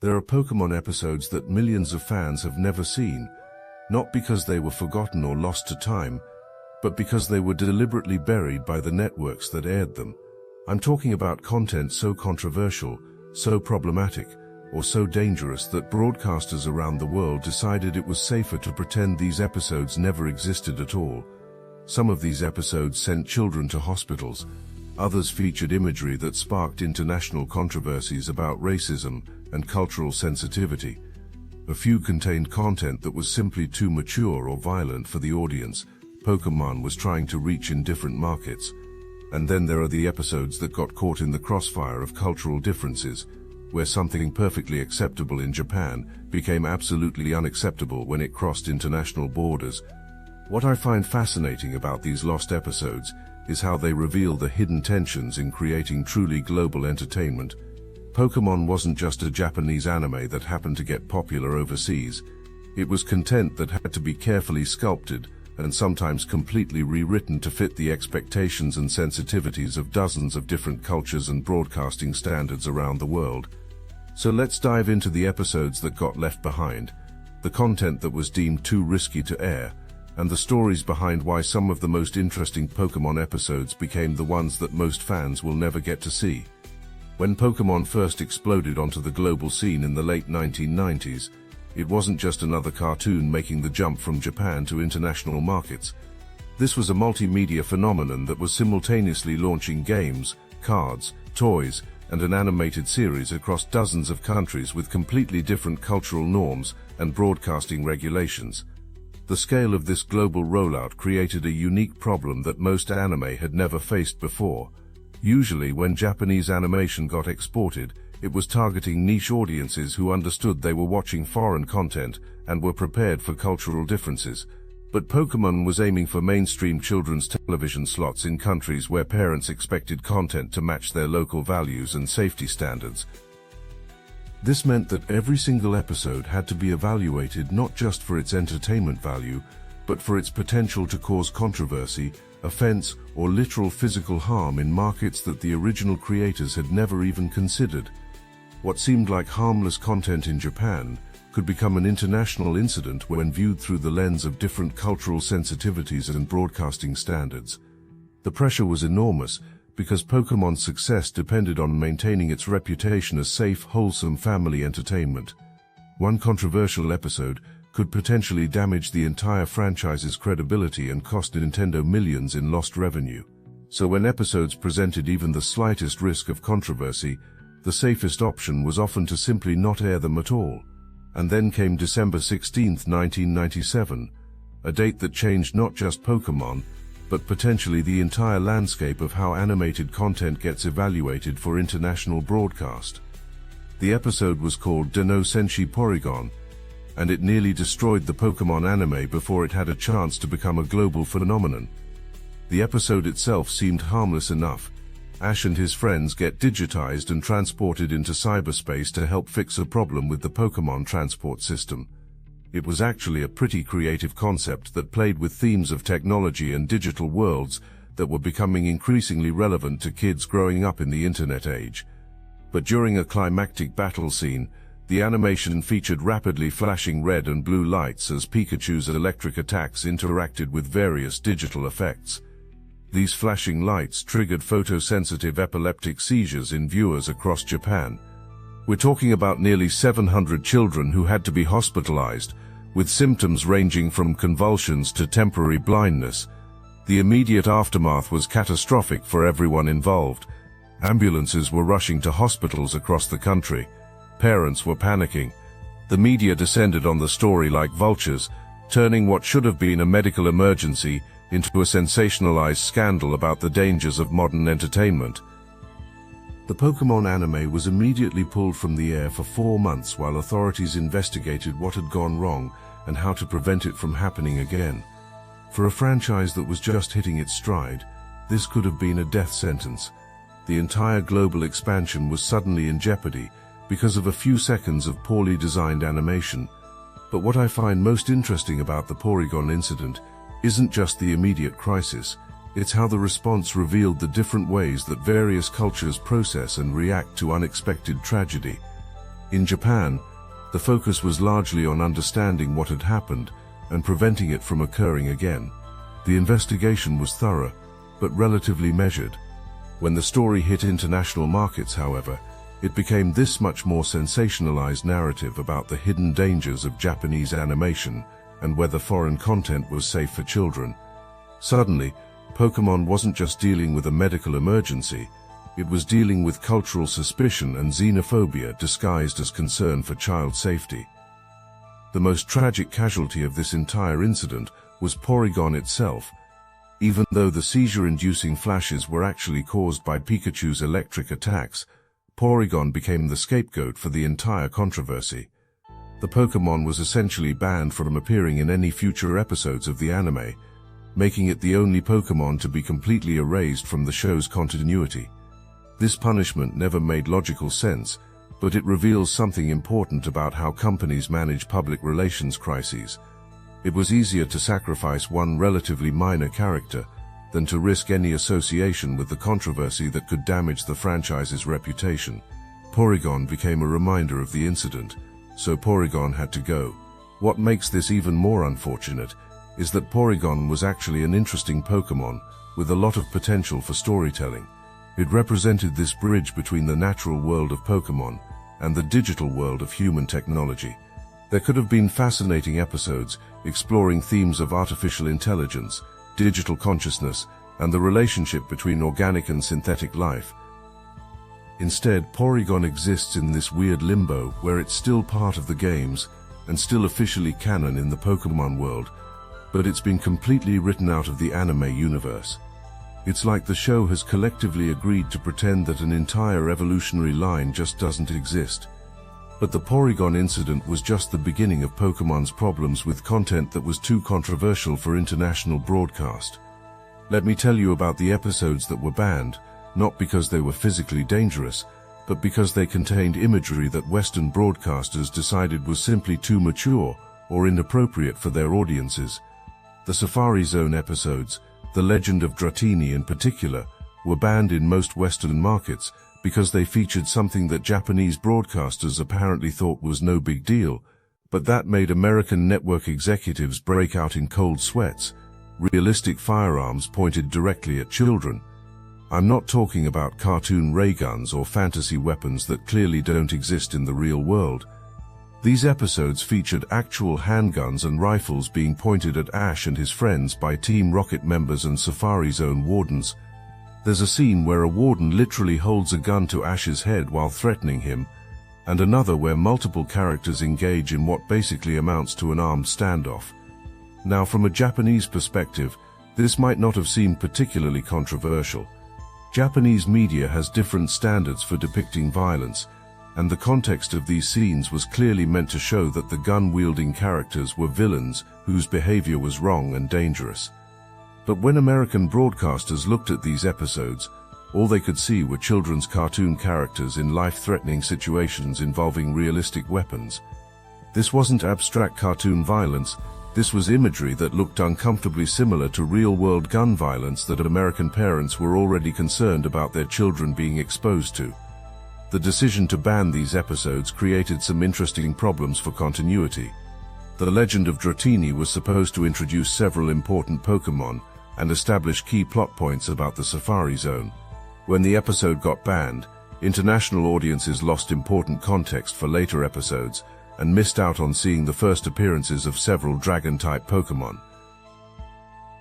There are Pokémon episodes that millions of fans have never seen, not because they were forgotten or lost to time, but because they were deliberately buried by the networks that aired them. I'm talking about content so controversial, so problematic, or so dangerous that broadcasters around the world decided it was safer to pretend these episodes never existed at all. Some of these episodes sent children to hospitals. Others featured imagery that sparked international controversies about racism and cultural sensitivity. A few contained content that was simply too mature or violent for the audience Pokémon was trying to reach in different markets. And then there are the episodes that got caught in the crossfire of cultural differences, where something perfectly acceptable in Japan became absolutely unacceptable when it crossed international borders. What I find fascinating about these lost episodes is how they reveal the hidden tensions in creating truly global entertainment. Pokémon wasn't just a Japanese anime that happened to get popular overseas. It was content that had to be carefully sculpted and sometimes completely rewritten to fit the expectations and sensitivities of dozens of different cultures and broadcasting standards around the world. So let's dive into the episodes that got left behind, the content that was deemed too risky to air, and the stories behind why some of the most interesting Pokémon episodes became the ones that most fans will never get to see. When Pokémon first exploded onto the global scene in the late 1990s, it wasn't just another cartoon making the jump from Japan to international markets. This was a multimedia phenomenon that was simultaneously launching games, cards, toys, and an animated series across dozens of countries with completely different cultural norms and broadcasting regulations. The scale of this global rollout created a unique problem that most anime had never faced before. Usually, when Japanese animation got exported, it was targeting niche audiences who understood they were watching foreign content and were prepared for cultural differences. But Pokémon was aiming for mainstream children's television slots in countries where parents expected content to match their local values and safety standards. This meant that every single episode had to be evaluated not just for its entertainment value, but for its potential to cause controversy, offense, or literal physical harm in markets that the original creators had never even considered. What seemed like harmless content in Japan could become an international incident when viewed through the lens of different cultural sensitivities and broadcasting standards. The pressure was enormous because Pokémon's success depended on maintaining its reputation as safe, wholesome family entertainment. One controversial episode could potentially damage the entire franchise's credibility and cost Nintendo millions in lost revenue. So when episodes presented even the slightest risk of controversy, the safest option was often to simply not air them at all. And then came December 16, 1997, a date that changed not just Pokémon, but potentially the entire landscape of how animated content gets evaluated for international broadcast. The episode was called Den-O Senshi Porygon, and it nearly destroyed the Pokémon anime before it had a chance to become a global phenomenon. The episode itself seemed harmless enough. Ash and his friends get digitized and transported into cyberspace to help fix a problem with the Pokémon transport system. It was actually a pretty creative concept that played with themes of technology and digital worlds that were becoming increasingly relevant to kids growing up in the internet age. But during a climactic battle scene, the animation featured rapidly flashing red and blue lights as Pikachu's electric attacks interacted with various digital effects. These flashing lights triggered photosensitive epileptic seizures in viewers across Japan. We're talking about nearly 700 children who had to be hospitalized, with symptoms ranging from convulsions to temporary blindness. The immediate aftermath was catastrophic for everyone involved. Ambulances were rushing to hospitals across the country. Parents were panicking. The media descended on the story like vultures, turning what should have been a medical emergency into a sensationalized scandal about the dangers of modern entertainment. The Pokémon anime was immediately pulled from the air for 4 months while authorities investigated what had gone wrong and how to prevent it from happening again. For a franchise that was just hitting its stride, this could have been a death sentence. The entire global expansion was suddenly in jeopardy because of a few seconds of poorly designed animation. But what I find most interesting about the Porygon incident isn't just the immediate crisis, it's how the response revealed the different ways that various cultures process and react to unexpected tragedy. In Japan, the focus was largely on understanding what had happened and preventing it from occurring again. The investigation was thorough, but relatively measured. When the story hit international markets, however, it became this much more sensationalized narrative about the hidden dangers of Japanese animation and whether foreign content was safe for children. Suddenly, Pokémon wasn't just dealing with a medical emergency, it was dealing with cultural suspicion and xenophobia disguised as concern for child safety. The most tragic casualty of this entire incident was Porygon itself. Even though the seizure-inducing flashes were actually caused by Pikachu's electric attacks, Porygon became the scapegoat for the entire controversy. The Pokémon was essentially banned from appearing in any future episodes of the anime, making it the only Pokémon to be completely erased from the show's continuity. This punishment never made logical sense, but it reveals something important about how companies manage public relations crises. It was easier to sacrifice one relatively minor character than to risk any association with the controversy that could damage the franchise's reputation. Porygon became a reminder of the incident, so Porygon had to go. What makes this even more unfortunate is that Porygon was actually an interesting Pokémon with a lot of potential for storytelling. It represented this bridge between the natural world of Pokémon and the digital world of human technology. There could have been fascinating episodes exploring themes of artificial intelligence, digital consciousness, and the relationship between organic and synthetic life. Instead, Porygon exists in this weird limbo where it's still part of the games and still officially canon in the Pokémon world, but it's been completely written out of the anime universe. It's like the show has collectively agreed to pretend that an entire evolutionary line just doesn't exist. But the Porygon incident was just the beginning of Pokémon's problems with content that was too controversial for international broadcast. Let me tell you about the episodes that were banned, not because they were physically dangerous, but because they contained imagery that Western broadcasters decided was simply too mature or inappropriate for their audiences. The Safari Zone episodes, The Legend of Dratini in particular, were banned in most Western markets because they featured something that Japanese broadcasters apparently thought was no big deal, but that made American network executives break out in cold sweats. Realistic firearms pointed directly at children. I'm not talking about cartoon ray guns or fantasy weapons that clearly don't exist in the real world. These episodes featured actual handguns and rifles being pointed at Ash and his friends by Team Rocket members and Safari Zone wardens. There's a scene where a warden literally holds a gun to Ash's head while threatening him, and another where multiple characters engage in what basically amounts to an armed standoff. Now, from a Japanese perspective, this might not have seemed particularly controversial. Japanese media has different standards for depicting violence, and the context of these scenes was clearly meant to show that the gun-wielding characters were villains whose behavior was wrong and dangerous. But when American broadcasters looked at these episodes, all they could see were children's cartoon characters in life-threatening situations involving realistic weapons. This wasn't abstract cartoon violence, this was imagery that looked uncomfortably similar to real-world gun violence that American parents were already concerned about their children being exposed to. The decision to ban these episodes created some interesting problems for continuity. The Legend of Dratini was supposed to introduce several important Pokémon and establish key plot points about the Safari Zone. When the episode got banned, international audiences lost important context for later episodes and missed out on seeing the first appearances of several dragon-type Pokémon.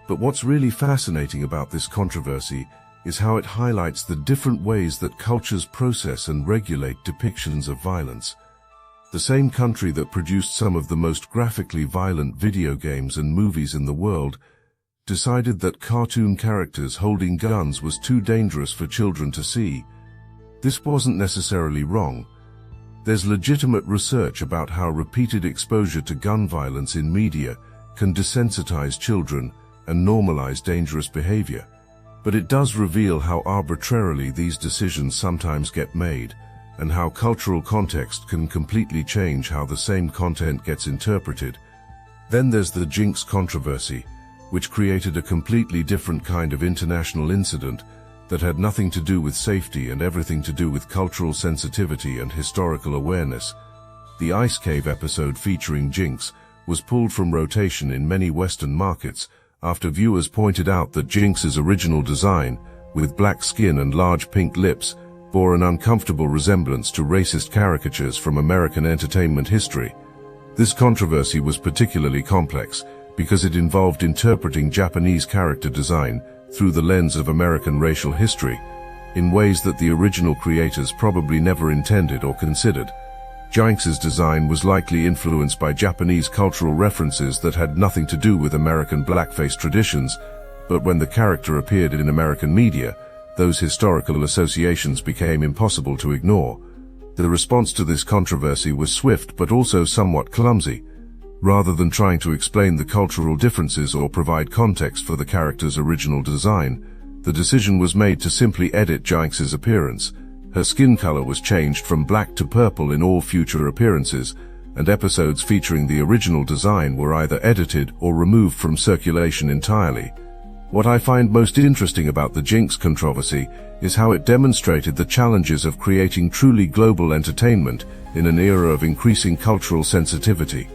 But what's really fascinating about this controversy is how it highlights the different ways that cultures process and regulate depictions of violence. The same country that produced some of the most graphically violent video games and movies in the world decided that cartoon characters holding guns was too dangerous for children to see. This wasn't necessarily wrong. There's legitimate research about how repeated exposure to gun violence in media can desensitize children and normalize dangerous behavior. But it does reveal how arbitrarily these decisions sometimes get made, and how cultural context can completely change how the same content gets interpreted. Then there's the Jinx controversy, which created a completely different kind of international incident that had nothing to do with safety and everything to do with cultural sensitivity and historical awareness. The Ice Cave episode featuring Jinx was pulled from rotation in many Western markets after viewers pointed out that Jinx's original design, with black skin and large pink lips, bore an uncomfortable resemblance to racist caricatures from American entertainment history. This controversy was particularly complex because it involved interpreting Japanese character design through the lens of American racial history, in ways that the original creators probably never intended or considered. Jinx's design was likely influenced by Japanese cultural references that had nothing to do with American blackface traditions, but when the character appeared in American media, those historical associations became impossible to ignore. The response to this controversy was swift but also somewhat clumsy. Rather than trying to explain the cultural differences or provide context for the character's original design, the decision was made to simply edit Jinx's appearance. Her skin color was changed from black to purple in all future appearances, and episodes featuring the original design were either edited or removed from circulation entirely. What I find most interesting about the Jinx controversy is how it demonstrated the challenges of creating truly global entertainment in an era of increasing cultural sensitivity.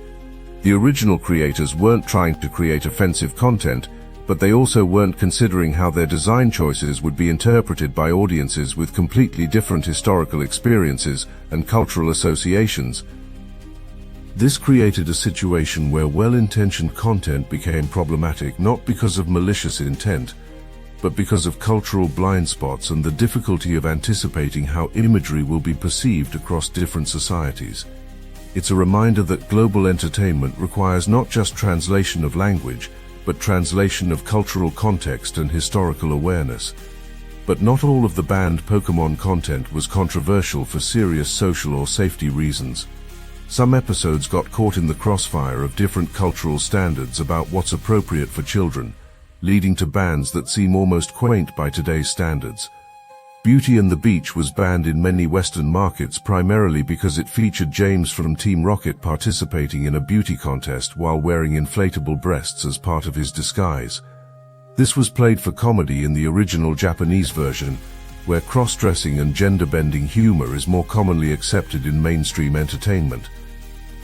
The original creators weren't trying to create offensive content, but they also weren't considering how their design choices would be interpreted by audiences with completely different historical experiences and cultural associations. This created a situation where well-intentioned content became problematic not because of malicious intent, but because of cultural blind spots and the difficulty of anticipating how imagery will be perceived across different societies. It's a reminder that global entertainment requires not just translation of language, but translation of cultural context and historical awareness. But not all of the banned Pokémon content was controversial for serious social or safety reasons. Some episodes got caught in the crossfire of different cultural standards about what's appropriate for children, leading to bans that seem almost quaint by today's standards. Beauty and the Beach was banned in many Western markets primarily because it featured James from Team Rocket participating in a beauty contest while wearing inflatable breasts as part of his disguise. This was played for comedy in the original Japanese version, where cross-dressing and gender-bending humor is more commonly accepted in mainstream entertainment.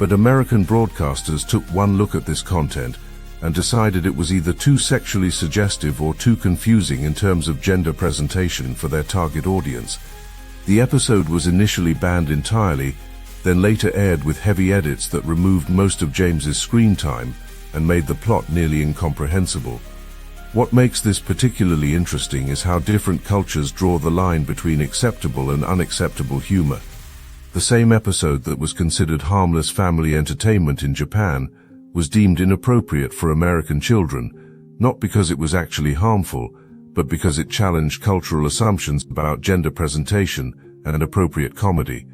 But American broadcasters took one look at this content and decided it was either too sexually suggestive or too confusing in terms of gender presentation for their target audience. The episode was initially banned entirely, then later aired with heavy edits that removed most of James's screen time and made the plot nearly incomprehensible. What makes this particularly interesting is how different cultures draw the line between acceptable and unacceptable humor. The same episode that was considered harmless family entertainment in Japan was deemed inappropriate for American children, not because it was actually harmful, but because it challenged cultural assumptions about gender presentation and appropriate comedy.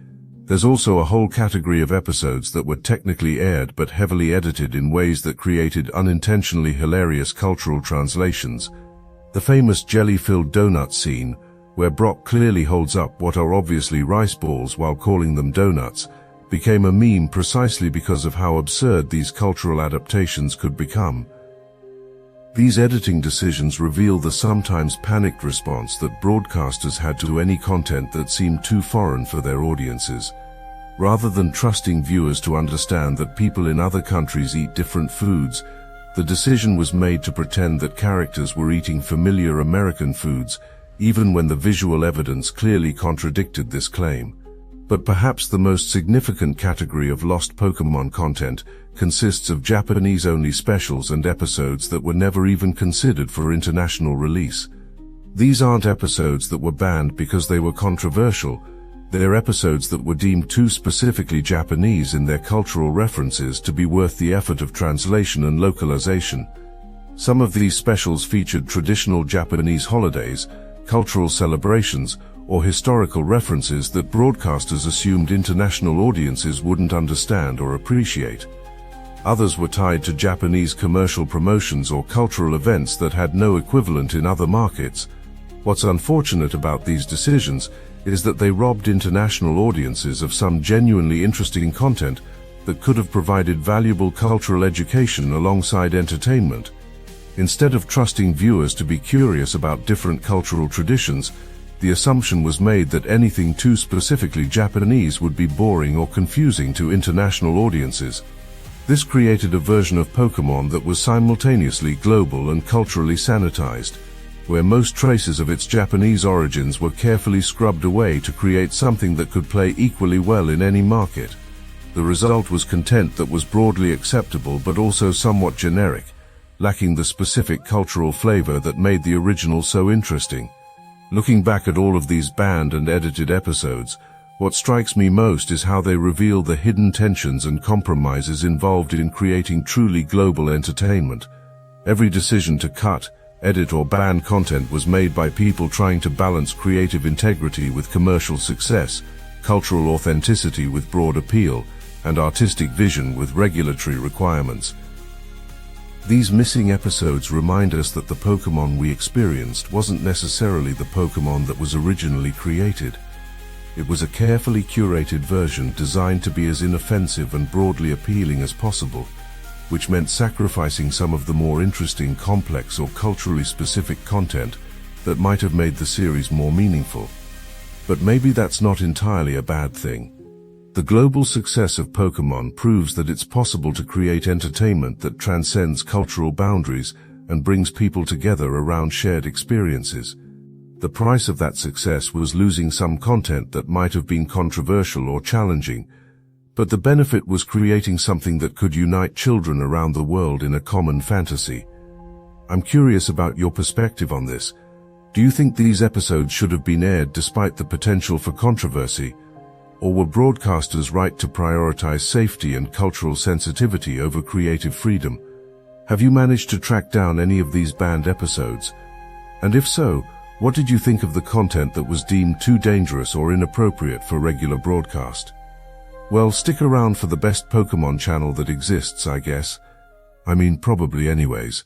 There's also a whole category of episodes that were technically aired but heavily edited in ways that created unintentionally hilarious cultural translations. The famous jelly-filled donut scene, where Brock clearly holds up what are obviously rice balls while calling them donuts, became a meme precisely because of how absurd these cultural adaptations could become. These editing decisions reveal the sometimes panicked response that broadcasters had to any content that seemed too foreign for their audiences. Rather than trusting viewers to understand that people in other countries eat different foods, the decision was made to pretend that characters were eating familiar American foods, even when the visual evidence clearly contradicted this claim. But perhaps the most significant category of lost Pokémon content consists of Japanese-only specials and episodes that were never even considered for international release. These aren't episodes that were banned because they were controversial. They're episodes that were deemed too specifically Japanese in their cultural references to be worth the effort of translation and localization. Some of these specials featured traditional Japanese holidays, cultural celebrations, or historical references that broadcasters assumed international audiences wouldn't understand or appreciate. Others were tied to Japanese commercial promotions or cultural events that had no equivalent in other markets. What's unfortunate about these decisions is that they robbed international audiences of some genuinely interesting content that could have provided valuable cultural education alongside entertainment. Instead of trusting viewers to be curious about different cultural traditions, the assumption was made that anything too specifically Japanese would be boring or confusing to international audiences. This created a version of Pokémon that was simultaneously global and culturally sanitized, where most traces of its Japanese origins were carefully scrubbed away to create something that could play equally well in any market. The result was content that was broadly acceptable but also somewhat generic, lacking the specific cultural flavor that made the original so interesting. Looking back at all of these banned and edited episodes, what strikes me most is how they reveal the hidden tensions and compromises involved in creating truly global entertainment. Every decision to cut, edit or ban content was made by people trying to balance creative integrity with commercial success, cultural authenticity with broad appeal, and artistic vision with regulatory requirements. These missing episodes remind us that the Pokémon we experienced wasn't necessarily the Pokémon that was originally created. It was a carefully curated version designed to be as inoffensive and broadly appealing as possible, which meant sacrificing some of the more interesting, complex or culturally specific content that might have made the series more meaningful. But maybe that's not entirely a bad thing. The global success of Pokémon proves that it's possible to create entertainment that transcends cultural boundaries and brings people together around shared experiences. The price of that success was losing some content that might have been controversial or challenging, but the benefit was creating something that could unite children around the world in a common fantasy. I'm curious about your perspective on this. Do you think these episodes should have been aired despite the potential for controversy? Or were broadcasters right to prioritize safety and cultural sensitivity over creative freedom? Have you managed to track down any of these banned episodes? And if so, what did you think of the content that was deemed too dangerous or inappropriate for regular broadcast? Well, stick around for the best Pokémon channel that exists, I guess. I mean, probably anyways.